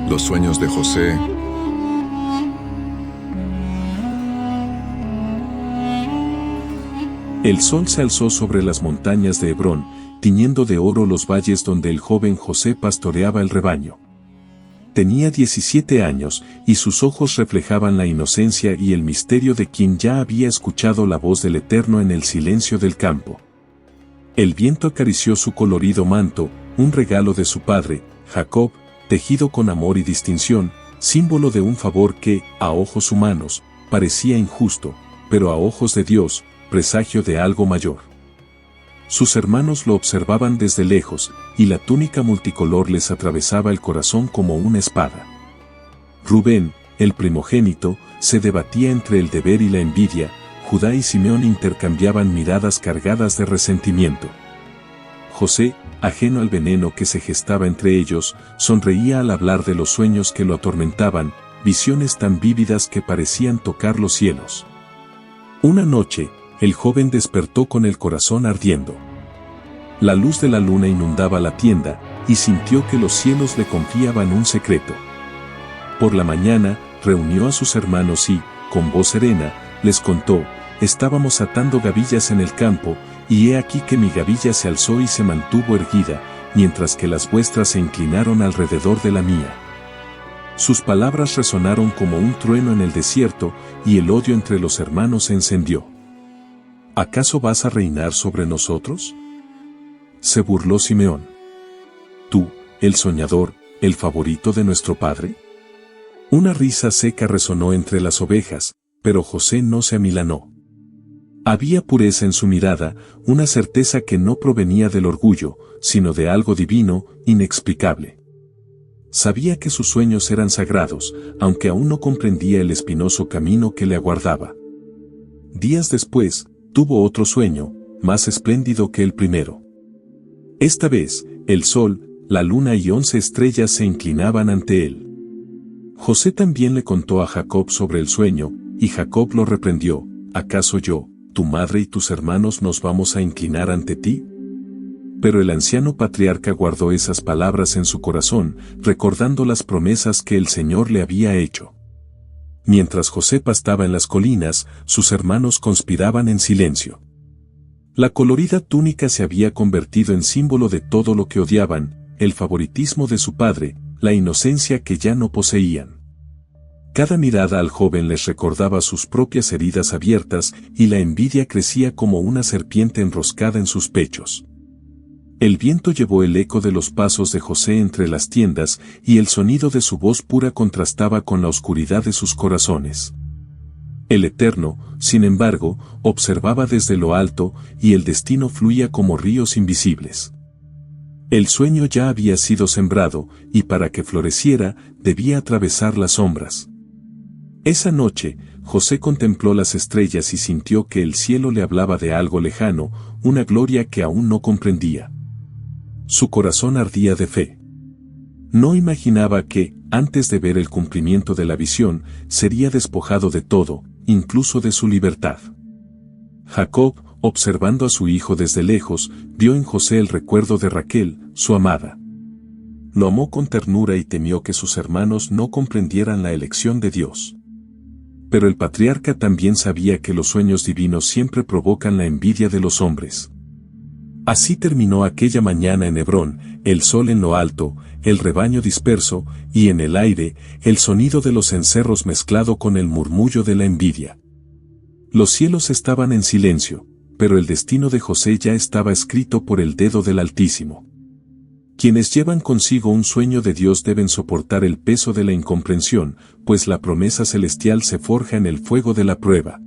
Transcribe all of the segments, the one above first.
Los sueños de José. El sol se alzó sobre las montañas de Hebrón, tiñendo de oro los valles donde el joven José pastoreaba el rebaño. Tenía 17 años, y sus ojos reflejaban la inocencia y el misterio de quien ya había escuchado la voz del Eterno en el silencio del campo. El viento acarició su colorido manto, un regalo de su padre, Jacob, tejido con amor y distinción, símbolo de un favor que, a ojos humanos, parecía injusto, pero a ojos de Dios, presagio de algo mayor. Sus hermanos lo observaban desde lejos, y la túnica multicolor les atravesaba el corazón como una espada. Rubén, el primogénito, se debatía entre el deber y la envidia. Judá y Simeón intercambiaban miradas cargadas de resentimiento. José, ajeno al veneno que se gestaba entre ellos, sonreía al hablar de los sueños que lo atormentaban, visiones tan vívidas que parecían tocar los cielos. Una noche, el joven despertó con el corazón ardiendo. La luz de la luna inundaba la tienda, y sintió que los cielos le confiaban un secreto. Por la mañana, reunió a sus hermanos y, con voz serena, les contó: «Estábamos atando gavillas en el campo, y he aquí que mi gavilla se alzó y se mantuvo erguida, mientras que las vuestras se inclinaron alrededor de la mía». Sus palabras resonaron como un trueno en el desierto, y el odio entre los hermanos se encendió. «¿Acaso vas a reinar sobre nosotros?», se burló Simeón. «¿Tú, el soñador, el favorito de nuestro padre?». Una risa seca resonó entre las ovejas, pero José no se amilanó. Había pureza en su mirada, una certeza que no provenía del orgullo, sino de algo divino, inexplicable. Sabía que sus sueños eran sagrados, aunque aún no comprendía el espinoso camino que le aguardaba. Días después, tuvo otro sueño, más espléndido que el primero. Esta vez, el sol, la luna y 11 estrellas se inclinaban ante él. José también le contó a Jacob sobre el sueño, y Jacob lo reprendió: «¿Acaso yo, tu madre y tus hermanos nos vamos a inclinar ante ti?». Pero el anciano patriarca guardó esas palabras en su corazón, recordando las promesas que el Señor le había hecho. Mientras José pastaba en las colinas, sus hermanos conspiraban en silencio. La colorida túnica se había convertido en símbolo de todo lo que odiaban: el favoritismo de su padre, la inocencia que ya no poseían. Cada mirada al joven les recordaba sus propias heridas abiertas, y la envidia crecía como una serpiente enroscada en sus pechos. El viento llevó el eco de los pasos de José entre las tiendas, y el sonido de su voz pura contrastaba con la oscuridad de sus corazones. El Eterno, sin embargo, observaba desde lo alto, y el destino fluía como ríos invisibles. El sueño ya había sido sembrado, y para que floreciera, debía atravesar las sombras. Esa noche, José contempló las estrellas y sintió que el cielo le hablaba de algo lejano, una gloria que aún no comprendía. Su corazón ardía de fe. No imaginaba que, antes de ver el cumplimiento de la visión, sería despojado de todo, incluso de su libertad. Jacob, observando a su hijo desde lejos, vio en José el recuerdo de Raquel, su amada. Lo amó con ternura y temió que sus hermanos no comprendieran la elección de Dios. Pero el patriarca también sabía que los sueños divinos siempre provocan la envidia de los hombres. Así terminó aquella mañana en Hebrón, el sol en lo alto, el rebaño disperso, y en el aire, el sonido de los cencerros mezclado con el murmullo de la envidia. Los cielos estaban en silencio, pero el destino de José ya estaba escrito por el dedo del Altísimo. Quienes llevan consigo un sueño de Dios deben soportar el peso de la incomprensión, pues la promesa celestial se forja en el fuego de la prueba.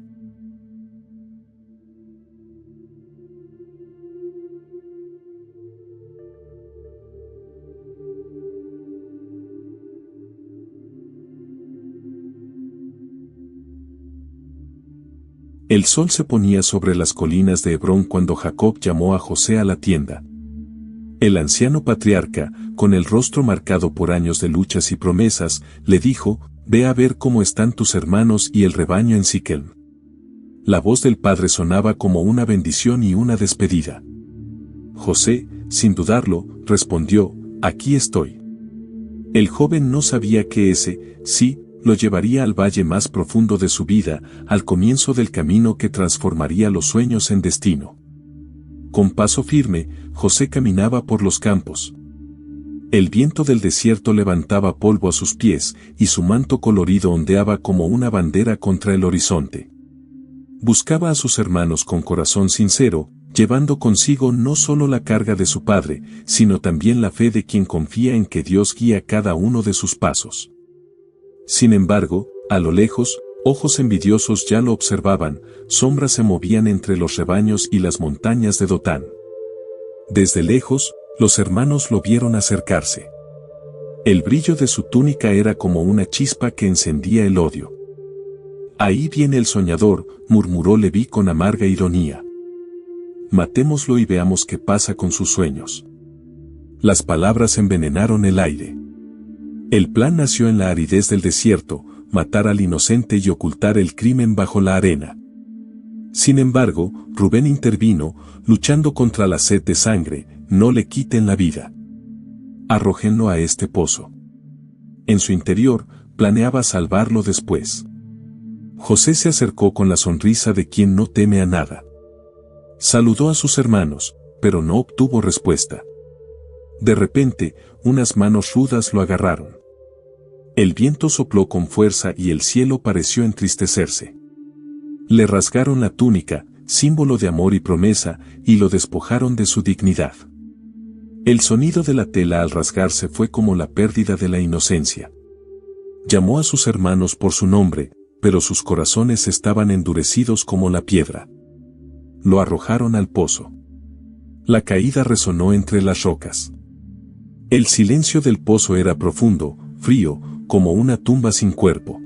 El sol se ponía sobre las colinas de Hebrón cuando Jacob llamó a José a la tienda. El anciano patriarca, con el rostro marcado por años de luchas y promesas, le dijo: «Ve a ver cómo están tus hermanos y el rebaño en Siquem». La voz del padre sonaba como una bendición y una despedida. José, sin dudarlo, respondió: «Aquí estoy». El joven no sabía que ese, sí, lo llevaría al valle más profundo de su vida, al comienzo del camino que transformaría los sueños en destino. Con paso firme, José caminaba por los campos. El viento del desierto levantaba polvo a sus pies, y su manto colorido ondeaba como una bandera contra el horizonte. Buscaba a sus hermanos con corazón sincero, llevando consigo no solo la carga de su padre, sino también la fe de quien confía en que Dios guía cada uno de sus pasos. Sin embargo, a lo lejos, ojos envidiosos ya lo observaban, sombras se movían entre los rebaños y las montañas de Dotán. Desde lejos, los hermanos lo vieron acercarse. El brillo de su túnica era como una chispa que encendía el odio. «Ahí viene el soñador», murmuró Leví con amarga ironía. «Matémoslo y veamos qué pasa con sus sueños». Las palabras envenenaron el aire. El plan nació en la aridez del desierto, matar al inocente y ocultar el crimen bajo la arena. Sin embargo, Rubén intervino, luchando contra la sed de sangre: «No le quiten la vida. Arrójenlo a este pozo». En su interior, planeaba salvarlo después. José se acercó con la sonrisa de quien no teme a nada. Saludó a sus hermanos, pero no obtuvo respuesta. De repente, unas manos rudas lo agarraron. El viento sopló con fuerza y el cielo pareció entristecerse. Le rasgaron la túnica, símbolo de amor y promesa, y lo despojaron de su dignidad. El sonido de la tela al rasgarse fue como la pérdida de la inocencia. Llamó a sus hermanos por su nombre, pero sus corazones estaban endurecidos como la piedra. Lo arrojaron al pozo. La caída resonó entre las rocas. El silencio del pozo era profundo, frío, como una tumba sin cuerpo.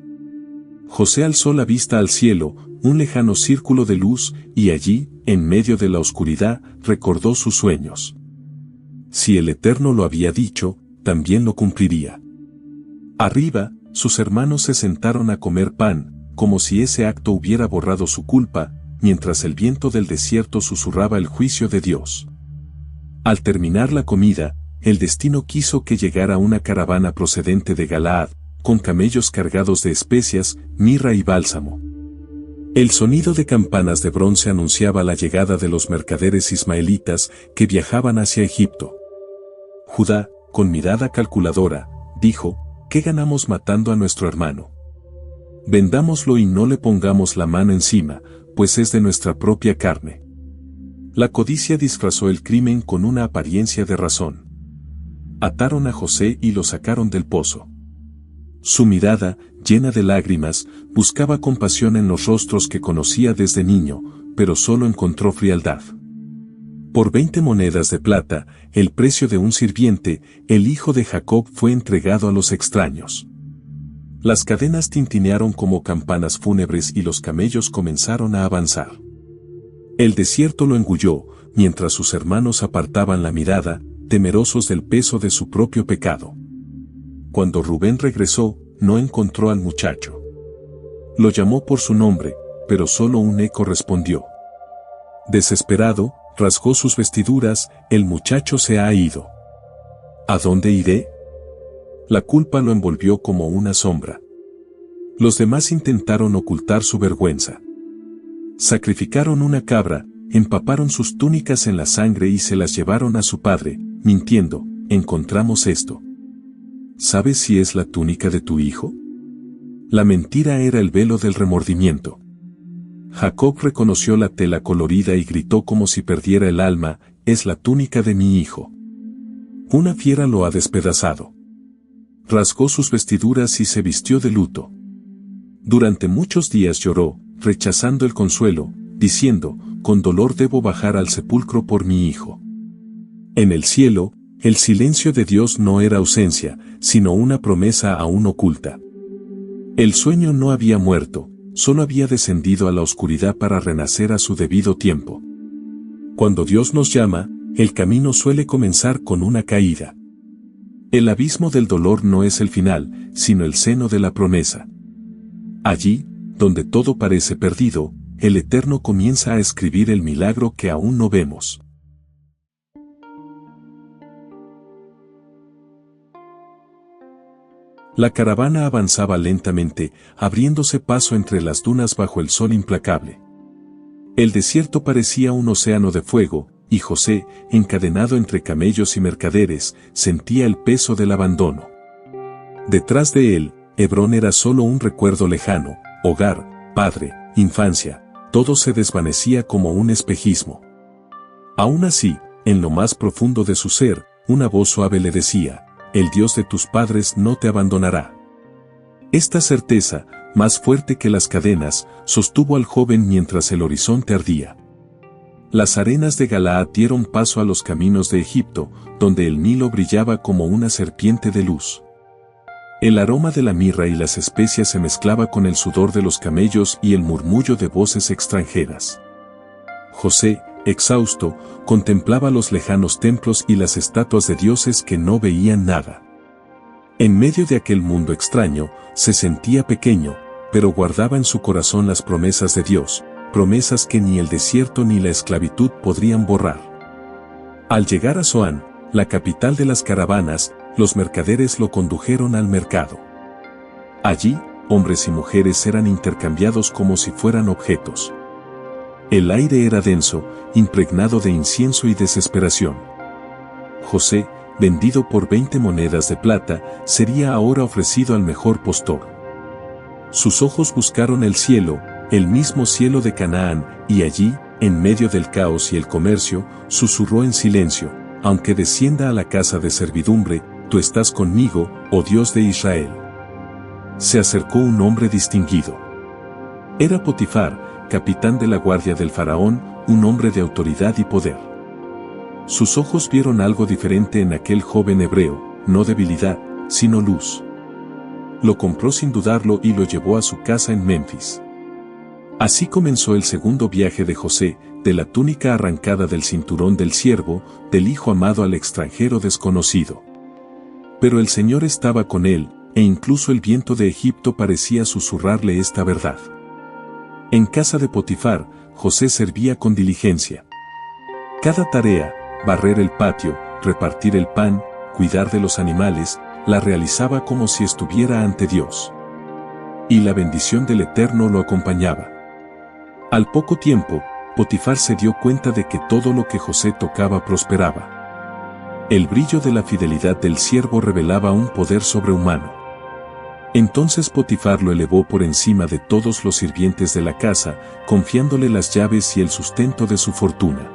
José alzó la vista al cielo, un lejano círculo de luz, y allí, en medio de la oscuridad, recordó sus sueños. Si el Eterno lo había dicho, también lo cumpliría. Arriba, sus hermanos se sentaron a comer pan, como si ese acto hubiera borrado su culpa, mientras el viento del desierto susurraba el juicio de Dios. Al terminar la comida, el destino quiso que llegara una caravana procedente de Galaad, con camellos cargados de especias, mirra y bálsamo. El sonido de campanas de bronce anunciaba la llegada de los mercaderes ismaelitas que viajaban hacia Egipto. Judá, con mirada calculadora, dijo: «¿Qué ganamos matando a nuestro hermano? Vendámoslo y no le pongamos la mano encima, pues es de nuestra propia carne». La codicia disfrazó el crimen con una apariencia de razón. Ataron a José y lo sacaron del pozo. Su mirada, llena de lágrimas, buscaba compasión en los rostros que conocía desde niño, pero solo encontró frialdad. Por 20 monedas de plata, el precio de un sirviente, el hijo de Jacob fue entregado a los extraños. Las cadenas tintinearon como campanas fúnebres y los camellos comenzaron a avanzar. El desierto lo engulló, mientras sus hermanos apartaban la mirada, temerosos del peso de su propio pecado. Cuando Rubén regresó, no encontró al muchacho. Lo llamó por su nombre, pero solo un eco respondió. Desesperado, rasgó sus vestiduras: «El muchacho se ha ido. ¿A dónde iré?». La culpa lo envolvió como una sombra. Los demás intentaron ocultar su vergüenza. Sacrificaron una cabra, empaparon sus túnicas en la sangre y se las llevaron a su padre, mintiendo: «Encontramos esto. ¿Sabes si es la túnica de tu hijo?». La mentira era el velo del remordimiento. Jacob reconoció la tela colorida y gritó como si perdiera el alma: «Es la túnica de mi hijo. Una fiera lo ha despedazado». Rasgó sus vestiduras y se vistió de luto. Durante muchos días lloró, rechazando el consuelo, diciendo: «Con dolor debo bajar al sepulcro por mi hijo». En el cielo, el silencio de Dios no era ausencia, sino una promesa aún oculta. El sueño no había muerto, solo había descendido a la oscuridad para renacer a su debido tiempo. Cuando Dios nos llama, el camino suele comenzar con una caída. El abismo del dolor no es el final, sino el seno de la promesa. Allí, donde todo parece perdido, el Eterno comienza a escribir el milagro que aún no vemos. La caravana avanzaba lentamente, abriéndose paso entre las dunas bajo el sol implacable. El desierto parecía un océano de fuego, y José, encadenado entre camellos y mercaderes, sentía el peso del abandono. Detrás de él, Hebrón era solo un recuerdo lejano, hogar, padre, infancia, todo se desvanecía como un espejismo. Aún así, en lo más profundo de su ser, una voz suave le decía: el Dios de tus padres no te abandonará. Esta certeza, más fuerte que las cadenas, sostuvo al joven mientras el horizonte ardía. Las arenas de Galaad dieron paso a los caminos de Egipto, donde el Nilo brillaba como una serpiente de luz. El aroma de la mirra y las especias se mezclaba con el sudor de los camellos y el murmullo de voces extranjeras. José, exhausto, contemplaba los lejanos templos y las estatuas de dioses que no veían nada. En medio de aquel mundo extraño, se sentía pequeño, pero guardaba en su corazón las promesas de Dios, promesas que ni el desierto ni la esclavitud podrían borrar. Al llegar a Zoán, la capital de las caravanas, los mercaderes lo condujeron al mercado. Allí, hombres y mujeres eran intercambiados como si fueran objetos. El aire era denso, impregnado de incienso y desesperación. José, vendido por 20 monedas de plata, sería ahora ofrecido al mejor postor. Sus ojos buscaron el cielo, el mismo cielo de Canaán, y allí, en medio del caos y el comercio, susurró en silencio: aunque descienda a la casa de servidumbre, tú estás conmigo, oh Dios de Israel. Se acercó un hombre distinguido. Era Potifar, capitán de la guardia del faraón, un hombre de autoridad y poder. Sus ojos vieron algo diferente en aquel joven hebreo, no debilidad, sino luz. Lo compró sin dudarlo y lo llevó a su casa en Memphis. Así comenzó el segundo viaje de José, de la túnica arrancada del cinturón del siervo, del hijo amado al extranjero desconocido. Pero el Señor estaba con él, e incluso el viento de Egipto parecía susurrarle esta verdad. En casa de Potifar, José servía con diligencia. Cada tarea, barrer el patio, repartir el pan, cuidar de los animales, la realizaba como si estuviera ante Dios. Y la bendición del Eterno lo acompañaba. Al poco tiempo, Potifar se dio cuenta de que todo lo que José tocaba prosperaba. El brillo de la fidelidad del siervo revelaba un poder sobrehumano. Entonces Potifar lo elevó por encima de todos los sirvientes de la casa, confiándole las llaves y el sustento de su fortuna.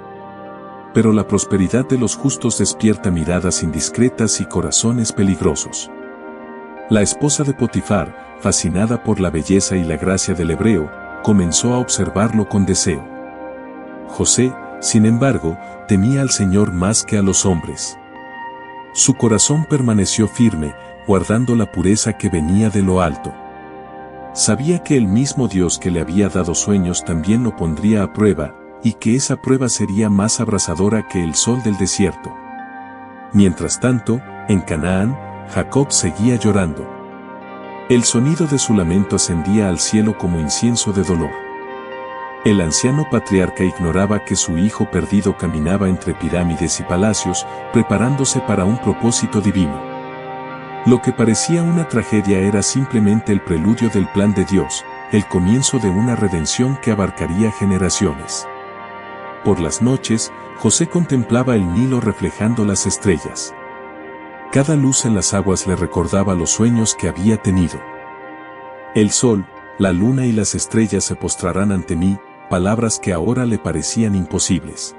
Pero la prosperidad de los justos despierta miradas indiscretas y corazones peligrosos. La esposa de Potifar, fascinada por la belleza y la gracia del hebreo, comenzó a observarlo con deseo. José, sin embargo, temía al Señor más que a los hombres. Su corazón permaneció firme, guardando la pureza que venía de lo alto. Sabía que el mismo Dios que le había dado sueños también lo pondría a prueba, y que esa prueba sería más abrasadora que el sol del desierto. Mientras tanto, en Canaán, Jacob seguía llorando. El sonido de su lamento ascendía al cielo como incienso de dolor. El anciano patriarca ignoraba que su hijo perdido caminaba entre pirámides y palacios, preparándose para un propósito divino. Lo que parecía una tragedia era simplemente el preludio del plan de Dios, el comienzo de una redención que abarcaría generaciones. Por las noches, José contemplaba el Nilo reflejando las estrellas. Cada luz en las aguas le recordaba los sueños que había tenido. El sol, la luna y las estrellas se postrarán ante mí, palabras que ahora le parecían imposibles.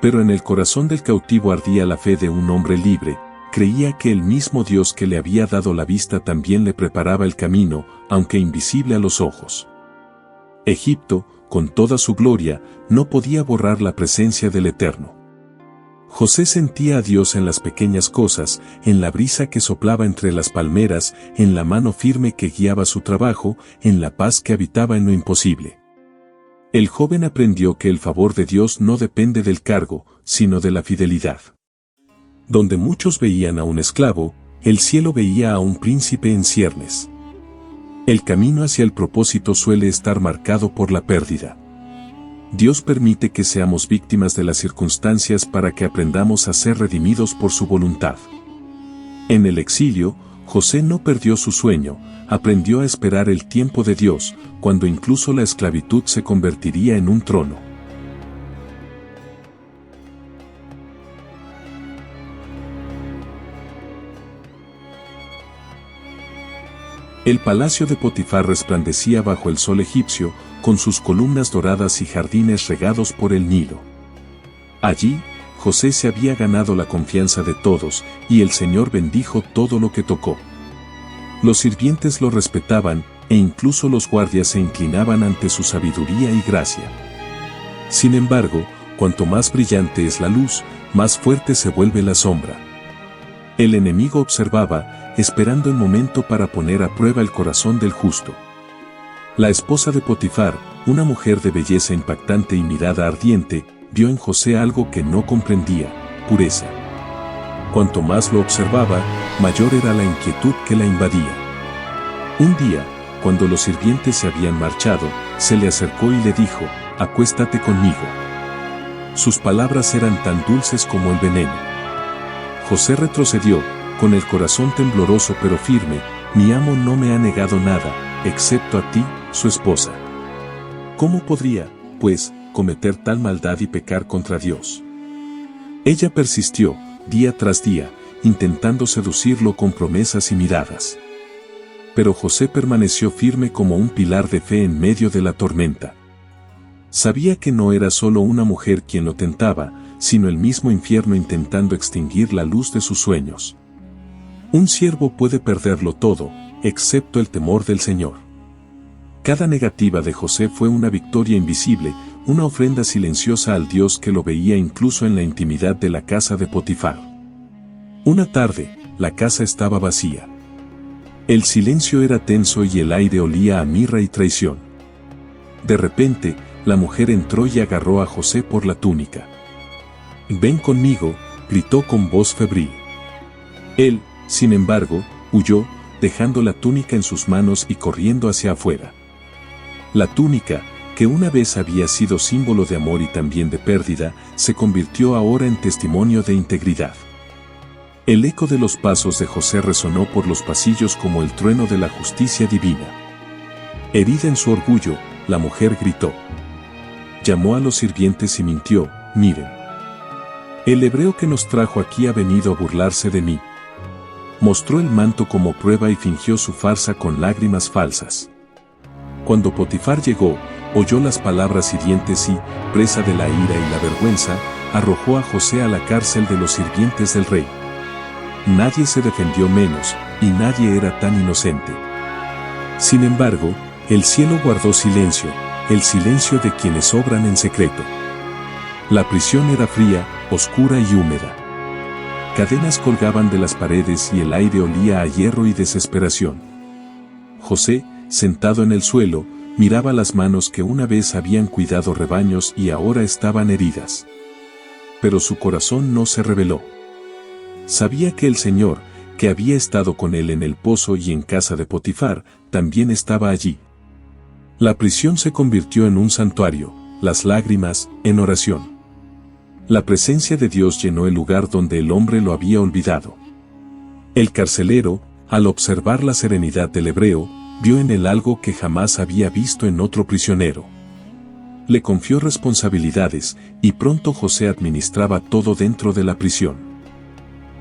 Pero en el corazón del cautivo ardía la fe de un hombre libre, creía que el mismo Dios que le había dado la vista también le preparaba el camino, aunque invisible a los ojos. Egipto, con toda su gloria, no podía borrar la presencia del Eterno. José sentía a Dios en las pequeñas cosas, en la brisa que soplaba entre las palmeras, en la mano firme que guiaba su trabajo, en la paz que habitaba en lo imposible. El joven aprendió que el favor de Dios no depende del cargo, sino de la fidelidad. Donde muchos veían a un esclavo, el cielo veía a un príncipe en ciernes. El camino hacia el propósito suele estar marcado por la pérdida. Dios permite que seamos víctimas de las circunstancias para que aprendamos a ser redimidos por su voluntad. En el exilio, José no perdió su sueño, aprendió a esperar el tiempo de Dios, cuando incluso la esclavitud se convertiría en un trono. El palacio de Potifar resplandecía bajo el sol egipcio, con sus columnas doradas y jardines regados por el Nilo. Allí, José se había ganado la confianza de todos, y el Señor bendijo todo lo que tocó. Los sirvientes lo respetaban, e incluso los guardias se inclinaban ante su sabiduría y gracia. Sin embargo, cuanto más brillante es la luz, más fuerte se vuelve la sombra. El enemigo observaba, esperando el momento para poner a prueba el corazón del justo. La esposa de Potifar, una mujer de belleza impactante y mirada ardiente, vio en José algo que no comprendía: pureza. Cuanto más lo observaba, mayor era la inquietud que la invadía. Un día, cuando los sirvientes se habían marchado, se le acercó y le dijo: «Acuéstate conmigo». Sus palabras eran tan dulces como el veneno. José retrocedió, con el corazón tembloroso pero firme: «Mi amo no me ha negado nada, excepto a ti, su esposa. ¿Cómo podría, pues, cometer tal maldad y pecar contra Dios?». Ella persistió, día tras día, intentando seducirlo con promesas y miradas. Pero José permaneció firme como un pilar de fe en medio de la tormenta. Sabía que no era solo una mujer quien lo tentaba, sino el mismo infierno intentando extinguir la luz de sus sueños. Un siervo puede perderlo todo, excepto el temor del Señor. Cada negativa de José fue una victoria invisible, una ofrenda silenciosa al Dios que lo veía incluso en la intimidad de la casa de Potifar. Una tarde, la casa estaba vacía. El silencio era tenso y el aire olía a mirra y traición. De repente, la mujer entró y agarró a José por la túnica. «Ven conmigo», gritó con voz febril. Él, sin embargo, huyó, dejando la túnica en sus manos y corriendo hacia afuera. La túnica, que una vez había sido símbolo de amor y también de pérdida, se convirtió ahora en testimonio de integridad. El eco de los pasos de José resonó por los pasillos como el trueno de la justicia divina. Herida en su orgullo, la mujer gritó. Llamó a los sirvientes y mintió: «Miren. El hebreo que nos trajo aquí ha venido a burlarse de mí». Mostró el manto como prueba y fingió su farsa con lágrimas falsas. Cuando Potifar llegó, oyó las palabras hirientes y, presa de la ira y la vergüenza, arrojó a José a la cárcel de los sirvientes del rey. Nadie se defendió menos, y nadie era tan inocente. Sin embargo, el cielo guardó silencio, el silencio de quienes obran en secreto. La prisión era fría, oscura y húmeda. Cadenas colgaban de las paredes y el aire olía a hierro y desesperación. José, sentado en el suelo, miraba las manos que una vez habían cuidado rebaños y ahora estaban heridas. Pero su corazón no se rebeló. Sabía que el Señor, que había estado con él en el pozo y en casa de Potifar, también estaba allí. La prisión se convirtió en un santuario, las lágrimas, en oración. La presencia de Dios llenó el lugar donde el hombre lo había olvidado. El carcelero, al observar la serenidad del hebreo, vio en él algo que jamás había visto en otro prisionero. Le confió responsabilidades, y pronto José administraba todo dentro de la prisión.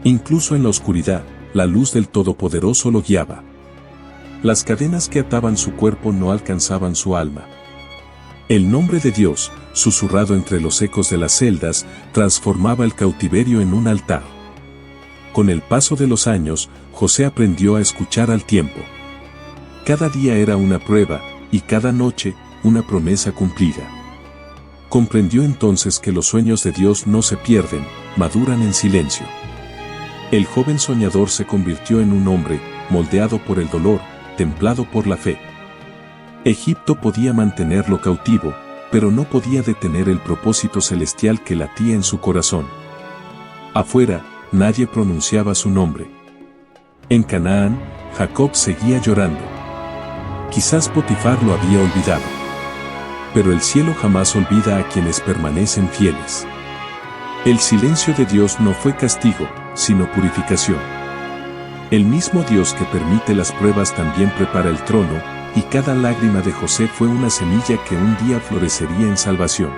Incluso en la oscuridad, la luz del Todopoderoso lo guiaba. Las cadenas que ataban su cuerpo no alcanzaban su alma. El nombre de Dios, susurrado entre los ecos de las celdas, transformaba el cautiverio en un altar. Con el paso de los años, José aprendió a escuchar al tiempo. Cada día era una prueba, y cada noche, una promesa cumplida. Comprendió entonces que los sueños de Dios no se pierden, maduran en silencio. El joven soñador se convirtió en un hombre, moldeado por el dolor, templado por la fe. Egipto podía mantenerlo cautivo, pero no podía detener el propósito celestial que latía en su corazón. Afuera, nadie pronunciaba su nombre. En Canaán, Jacob seguía llorando. Quizás Potifar lo había olvidado. Pero el cielo jamás olvida a quienes permanecen fieles. El silencio de Dios no fue castigo, sino purificación. El mismo Dios que permite las pruebas también prepara el trono, y cada lágrima de José fue una semilla que un día florecería en salvación.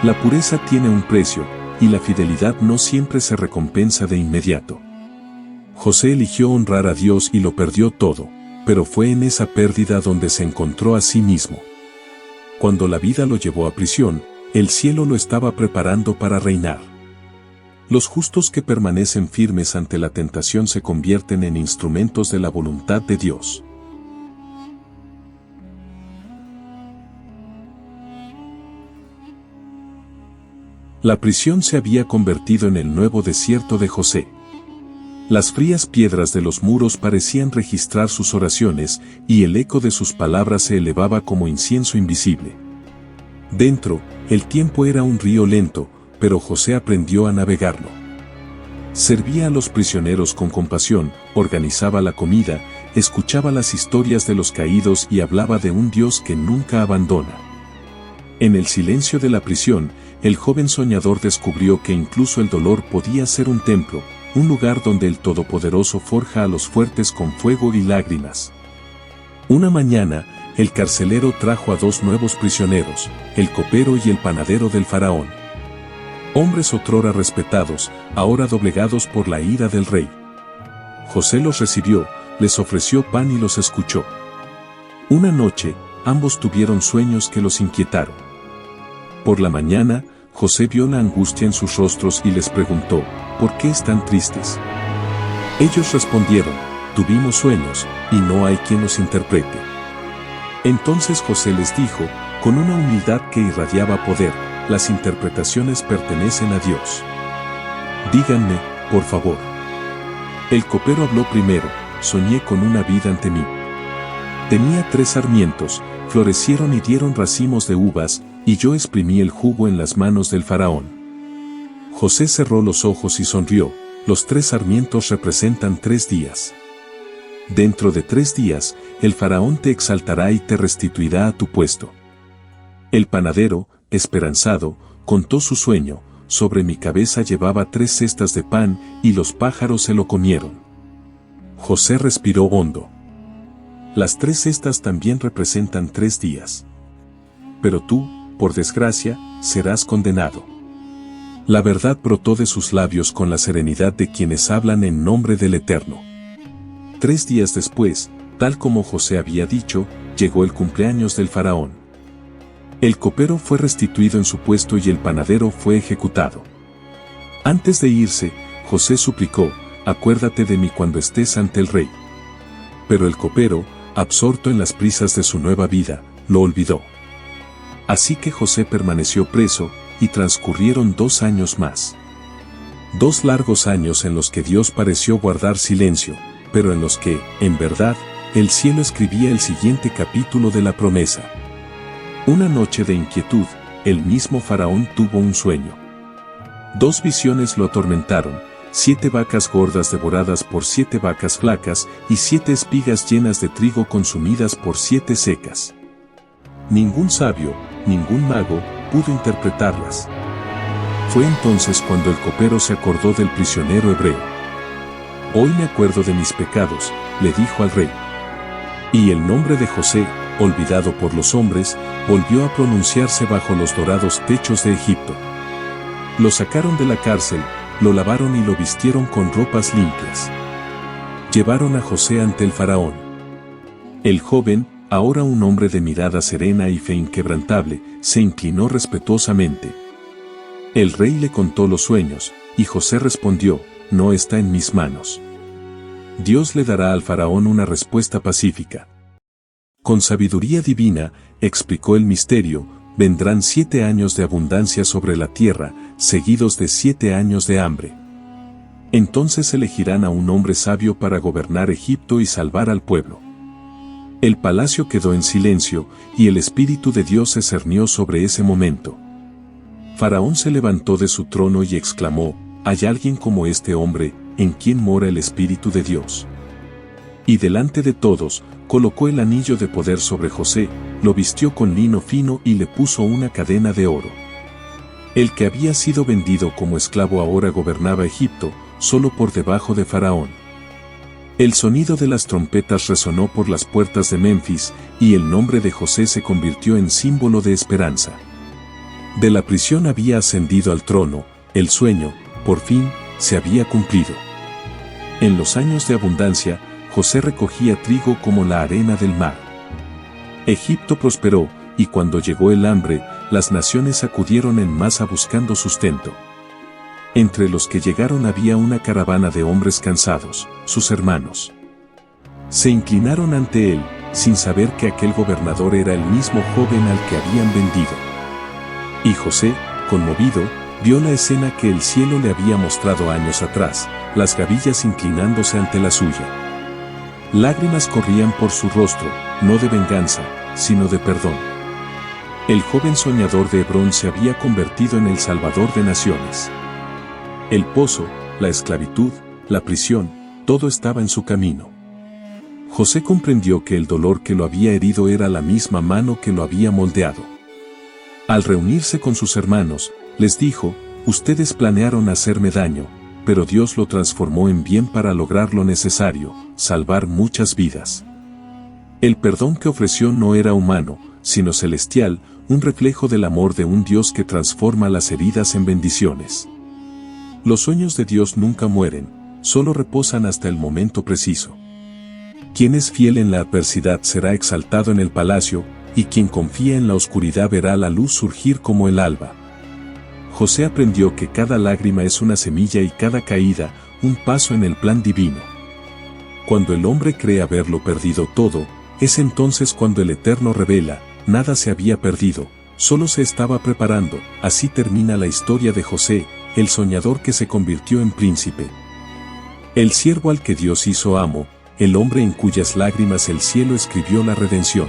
La pureza tiene un precio, y la fidelidad no siempre se recompensa de inmediato. José eligió honrar a Dios y lo perdió todo, pero fue en esa pérdida donde se encontró a sí mismo. Cuando la vida lo llevó a prisión, el cielo lo estaba preparando para reinar. Los justos que permanecen firmes ante la tentación se convierten en instrumentos de la voluntad de Dios. La prisión se había convertido en el nuevo desierto de José. Las frías piedras de los muros parecían registrar sus oraciones, y el eco de sus palabras se elevaba como incienso invisible. Dentro, el tiempo era un río lento, pero José aprendió a navegarlo. Servía a los prisioneros con compasión, organizaba la comida, escuchaba las historias de los caídos y hablaba de un Dios que nunca abandona. En el silencio de la prisión, el joven soñador descubrió que incluso el dolor podía ser un templo, un lugar donde el Todopoderoso forja a los fuertes con fuego y lágrimas. Una mañana, el carcelero trajo a 2 nuevos prisioneros, el copero y el panadero del faraón. Hombres otrora respetados, ahora doblegados por la ira del rey. José los recibió, les ofreció pan y los escuchó. Una noche, ambos tuvieron sueños que los inquietaron. Por la mañana, José vio la angustia en sus rostros y les preguntó, ¿por qué están tristes? Ellos respondieron, tuvimos sueños, y no hay quien los interprete. Entonces José les dijo, con una humildad que irradiaba poder, las interpretaciones pertenecen a Dios. Díganme, por favor. El copero habló primero, soñé con una vid ante mí. Tenía 3 sarmientos, florecieron y dieron racimos de uvas, y yo exprimí el jugo en las manos del faraón. José cerró los ojos y sonrió, los 3 sarmientos representan 3 días. Dentro de 3 días, el faraón te exaltará y te restituirá a tu puesto. El panadero, esperanzado, contó su sueño, sobre mi cabeza llevaba 3 cestas de pan, y los pájaros se lo comieron. José respiró hondo. Las 3 cestas también representan 3 días. Pero tú, por desgracia, serás condenado. La verdad brotó de sus labios con la serenidad de quienes hablan en nombre del Eterno. 3 días después, tal como José había dicho, llegó el cumpleaños del faraón. El copero fue restituido en su puesto y el panadero fue ejecutado. Antes de irse, José suplicó, acuérdate de mí cuando estés ante el rey. Pero el copero, absorto en las prisas de su nueva vida, lo olvidó. Así que José permaneció preso, y transcurrieron 2 años más. 2 largos años en los que Dios pareció guardar silencio, pero en los que, en verdad, el cielo escribía el siguiente capítulo de la promesa. Una noche de inquietud, el mismo faraón tuvo un sueño. 2 visiones lo atormentaron, 7 vacas gordas devoradas por 7 vacas flacas, y 7 espigas llenas de trigo consumidas por 7 secas. Ningún sabio, ningún mago, pudo interpretarlas. Fue entonces cuando el copero se acordó del prisionero hebreo. Hoy me acuerdo de mis pecados, le dijo al rey. Y el nombre de José, olvidado por los hombres, volvió a pronunciarse bajo los dorados techos de Egipto. Lo sacaron de la cárcel, lo lavaron y lo vistieron con ropas limpias. Llevaron a José ante el faraón. El joven, ahora un hombre de mirada serena y fe inquebrantable, se inclinó respetuosamente. El rey le contó los sueños, y José respondió, no está en mis manos. Dios le dará al faraón una respuesta pacífica. Con sabiduría divina, explicó el misterio, vendrán 7 años de abundancia sobre la tierra, seguidos de 7 años de hambre. Entonces elegirán a un hombre sabio para gobernar Egipto y salvar al pueblo. El palacio quedó en silencio, y el Espíritu de Dios se cernió sobre ese momento. Faraón se levantó de su trono y exclamó, ¿hay alguien como este hombre, en quien mora el Espíritu de Dios? Y delante de todos, colocó el anillo de poder sobre José, lo vistió con lino fino y le puso una cadena de oro. El que había sido vendido como esclavo ahora gobernaba Egipto, solo por debajo de Faraón. El sonido de las trompetas resonó por las puertas de Memphis, y el nombre de José se convirtió en símbolo de esperanza. De la prisión había ascendido al trono, el sueño, por fin, se había cumplido. En los años de abundancia, José recogía trigo como la arena del mar. Egipto prosperó, y cuando llegó el hambre, las naciones acudieron en masa buscando sustento. Entre los que llegaron había una caravana de hombres cansados, sus hermanos. Se inclinaron ante él, sin saber que aquel gobernador era el mismo joven al que habían vendido. Y José, conmovido, vio la escena que el cielo le había mostrado años atrás, las gavillas inclinándose ante la suya. Lágrimas corrían por su rostro, no de venganza, sino de perdón. El joven soñador de Hebrón se había convertido en el salvador de naciones. El pozo, la esclavitud, la prisión, todo estaba en su camino. José comprendió que el dolor que lo había herido era la misma mano que lo había moldeado. Al reunirse con sus hermanos, les dijo: ustedes planearon hacerme daño, pero Dios lo transformó en bien para lograr lo necesario, salvar muchas vidas. El perdón que ofreció no era humano, sino celestial, un reflejo del amor de un Dios que transforma las heridas en bendiciones. Los sueños de Dios nunca mueren, solo reposan hasta el momento preciso. Quien es fiel en la adversidad será exaltado en el palacio, y quien confía en la oscuridad verá la luz surgir como el alba. José aprendió que cada lágrima es una semilla y cada caída, un paso en el plan divino. Cuando el hombre cree haberlo perdido todo, es entonces cuando el Eterno revela: nada se había perdido, solo se estaba preparando. Así termina la historia de José, el soñador que se convirtió en príncipe. El siervo al que Dios hizo amo, el hombre en cuyas lágrimas el cielo escribió la redención.